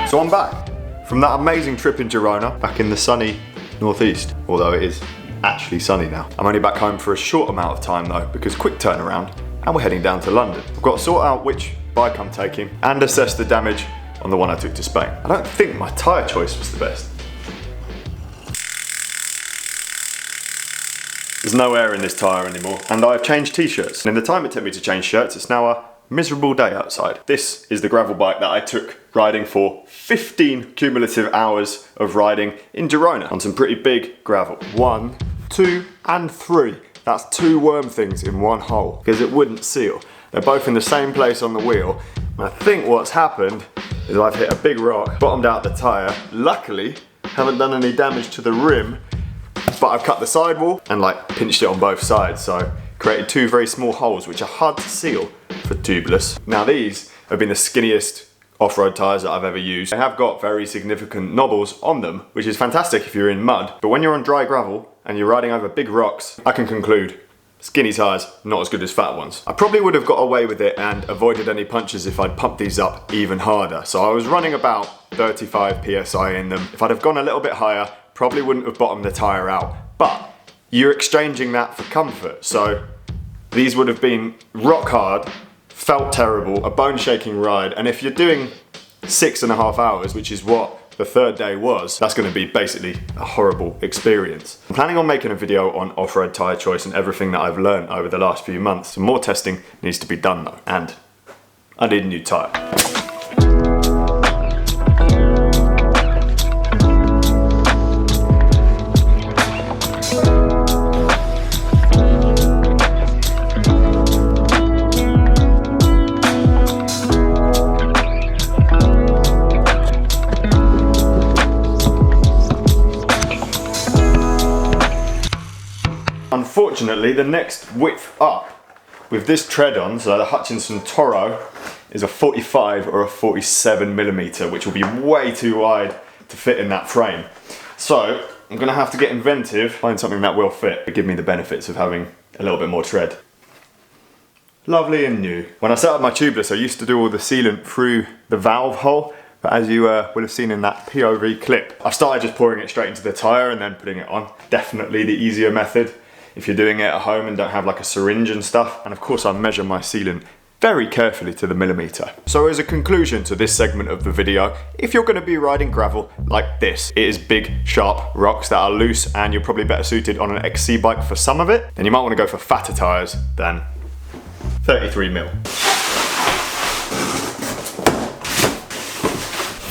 So I'm back from that amazing trip in Girona, back in the sunny northeast, although it is actually sunny now. I'm only back home for a short amount of time though, because quick turnaround, and we're heading down to London. I've got to sort out which bike I'm taking and assess the damage on the one I took to Spain. I don't think my tyre choice was the best. There's no air in this tyre anymore, and I've changed t-shirts. And in the time it took me to change shirts, it's now a miserable day outside. This is the gravel bike that I took riding for 15 cumulative hours of riding in Girona on some pretty big gravel. 1, 2, and 3. That's 2 worm things in one hole, because it wouldn't seal. They're both in the same place on the wheel. And I think what's happened is I've hit a big rock, bottomed out the tyre. Luckily, haven't done any damage to the rim, but I've cut the sidewall and like pinched it on both sides, so created 2 very small holes which are hard to seal for tubeless. Now these have been the skinniest off-road tyres that I've ever used. They have got very significant knobbles on them, which is fantastic if you're in mud, but when you're on dry gravel and you're riding over big rocks, I can conclude skinny tyres, not as good as fat ones. I probably would have got away with it and avoided any punches if I'd pumped these up even harder. So I was running about 35 PSI in them. If I'd have gone a little bit higher, probably wouldn't have bottomed the tyre out. But you're exchanging that for comfort. So these would have been rock hard, felt terrible, a bone shaking ride. And if you're doing 6.5 hours, which is what the third day was, that's going to be basically a horrible experience. I'm planning on making a video on off-road tyre choice and everything that I've learned over the last few months. Some more testing needs to be done though, and I need a new tyre. Unfortunately, the next width up with this tread on, so the Hutchinson Toro, is a 45 or a 47mm, which will be way too wide to fit in that frame. So I'm gonna have to get inventive, find something that will fit, but give me the benefits of having a little bit more tread. Lovely and new. When I set up my tubeless, I used to do all the sealant through the valve hole, but as you will have seen in that POV clip, I've started just pouring it straight into the tyre and then putting it on. Definitely the easier method if you're doing it at home and don't have like a syringe and stuff. And of course I measure my sealant very carefully to the millimetre. So as a conclusion to this segment of the video, if you're going to be riding gravel like this, it is big, sharp rocks that are loose and you're probably better suited on an XC bike for some of it, then you might want to go for fatter tyres than 33mm.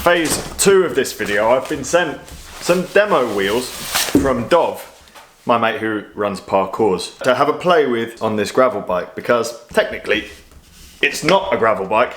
Phase 2 of this video, I've been sent some demo wheels from Dov, my mate who runs parkours, to have a play with on this gravel bike, because technically it's not a gravel bike.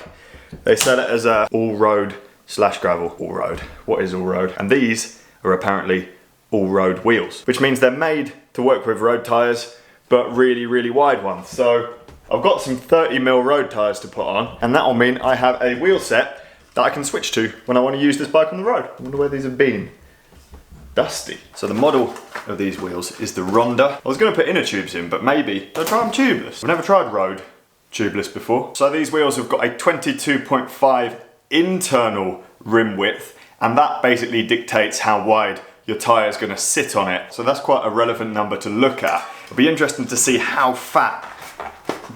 They sell it as a all-road / gravel. All-road. What is all-road? And these are apparently all-road wheels, which means they're made to work with road tyres, but really, really wide ones. So I've got some 30mm road tyres to put on, and that'll mean I have a wheel set that I can switch to when I want to use this bike on the road. I wonder where these have been. Dusty. So the model of these wheels is the Ronda. I was going to put inner tubes in, but maybe I'll try them tubeless. I've never tried road tubeless before. So these wheels have got a 22.5 internal rim width, and that basically dictates how wide your tyre is going to sit on it. So that's quite a relevant number to look at. It'll be interesting to see how fat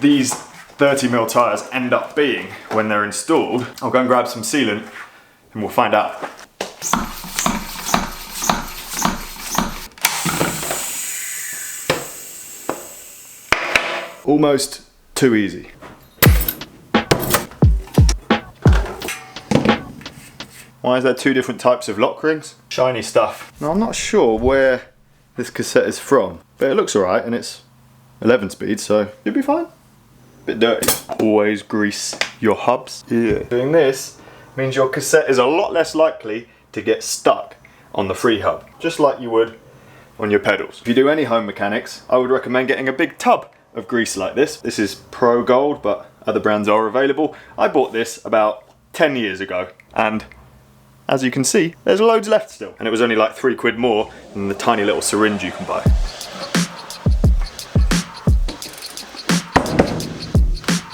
these 30mm tyres end up being when they're installed. I'll go and grab some sealant and we'll find out. Almost too easy. Why is there 2 different types of lock rings? Shiny stuff. Now I'm not sure where this cassette is from, but it looks alright and it's 11 speed, so you'll be fine. Bit dirty. Always grease your hubs. Yeah. Doing this means your cassette is a lot less likely to get stuck on the free hub, just like you would on your pedals. If you do any home mechanics, I would recommend getting a big tub of grease like this. This is Pro Gold, but other brands are available. I bought this about 10 years ago, and as you can see, there's loads left still. And it was only like £3 more than the tiny little syringe you can buy.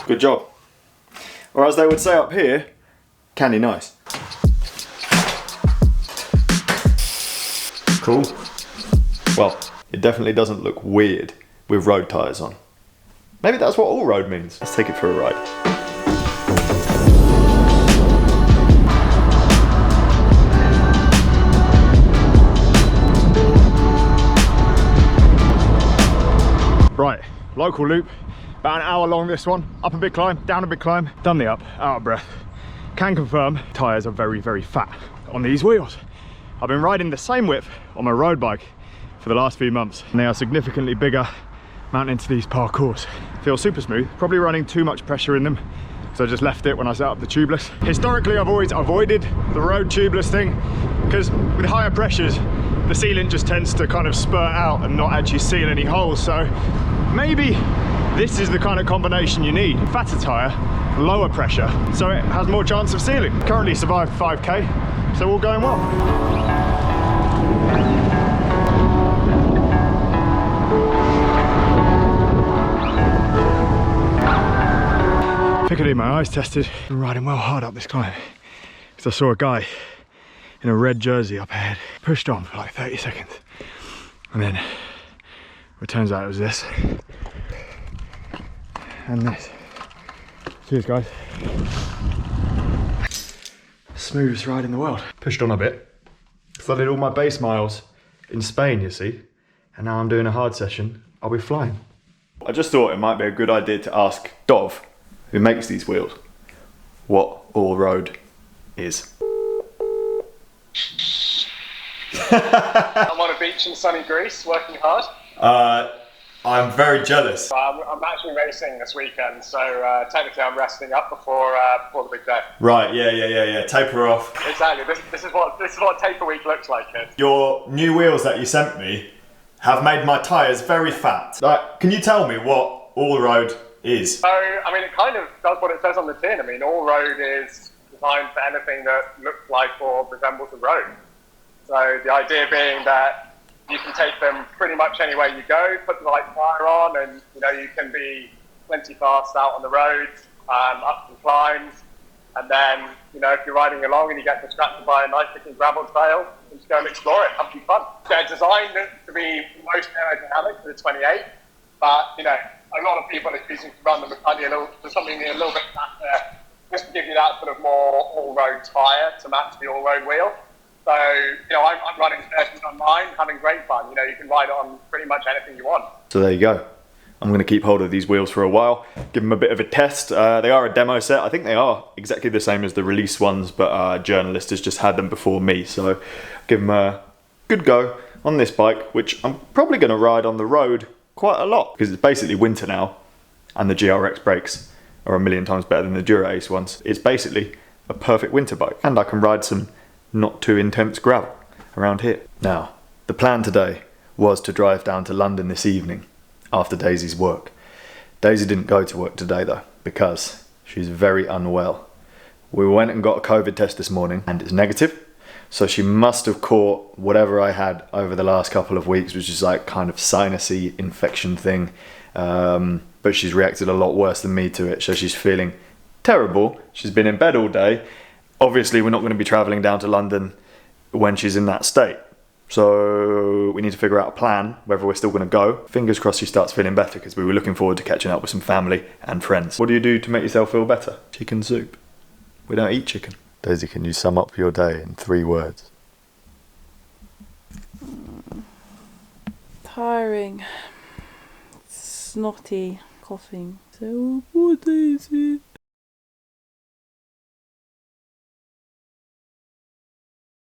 Good job. Or as they would say up here, candy nice. Cool. Well, it definitely doesn't look weird with road tyres on. Maybe that's what all road means. Let's take it for a ride. Right, local loop, about an hour long this one. Up a big climb, down a big climb, done the up, out of breath. Can confirm tyres are very, very fat on these wheels. I've been riding the same width on my road bike for the last few months, and they are significantly bigger mounting into these parkours. Feel super smooth, probably running too much pressure in them, so I just left it when I set up the tubeless. Historically, I've always avoided the road tubeless thing, because with higher pressures, the sealant just tends to kind of spurt out and not actually seal any holes. So maybe this is the kind of combination you need. Fatter tyre, lower pressure, so it has more chance of sealing. Currently survived 5k, so all going well. Piccadilly, my eyes tested. Been riding well hard up this climb because I saw a guy in a red jersey up ahead. Pushed on for like 30 seconds, and then it turns out it was this and this. Cheers, guys. Smoothest ride in the world. Pushed on a bit because I did all my base miles in Spain, you see, and now I'm doing a hard session. I'll be flying. I just thought it might be a good idea to ask Dov, who makes these wheels, what all road is. I'm on a beach in sunny Greece, working hard. I'm very jealous. I'm actually racing this weekend, so technically I'm resting up before the big day. Right, yeah. Taper off. Exactly. This is what taper week looks like, kid. Your new wheels that you sent me have made my tyres very fat. Like, can you tell me what all road is? So, I mean, it kind of does what it says on the tin. I mean, all road is designed for anything that looks like or resembles a road. So the idea being that you can take them pretty much anywhere you go, put the right tyre on, and you can be plenty fast out on the road, up some climbs, and then if you're riding along and you get distracted by a nice looking gravel trail, you just go and explore it, have some fun. They're designed to be most aerodynamic for the 28, but a lot of people are choosing to run them with something a little bit faster, just to give you that sort of more all-road tyre to match the all-road wheel. So, I'm running sessions on mine, having great fun. You can ride on pretty much anything you want. So there you go. I'm going to keep hold of these wheels for a while, give them a bit of a test. They are a demo set. I think they are exactly the same as the release ones, but a journalist has just had them before me. So give them a good go on this bike, which I'm probably going to ride on the road quite a lot, because it's basically winter now, and the GRX brakes are a million times better than the Dura Ace ones. It's basically a perfect winter bike, and I can ride some not too intense gravel around here. Now, the plan today was to drive down to London this evening after Daisy's work. Daisy didn't go to work today though, because she's very unwell. We went and got a COVID test this morning and it's negative, so she must have caught whatever I had over the last couple of weeks, which is like kind of sinusy infection thing, but she's reacted a lot worse than me to it, so she's feeling terrible. She's been in bed all day. Obviously, we're not going to be travelling down to London when she's in that state. So we need to figure out a plan, whether we're still going to go. Fingers crossed she starts feeling better, because we were looking forward to catching up with some family and friends. What do you do to make yourself feel better? Chicken soup. We don't eat chicken. Daisy, can you sum up your day in 3 words? Tiring. Snotty. Coughing. So, poor Daisy.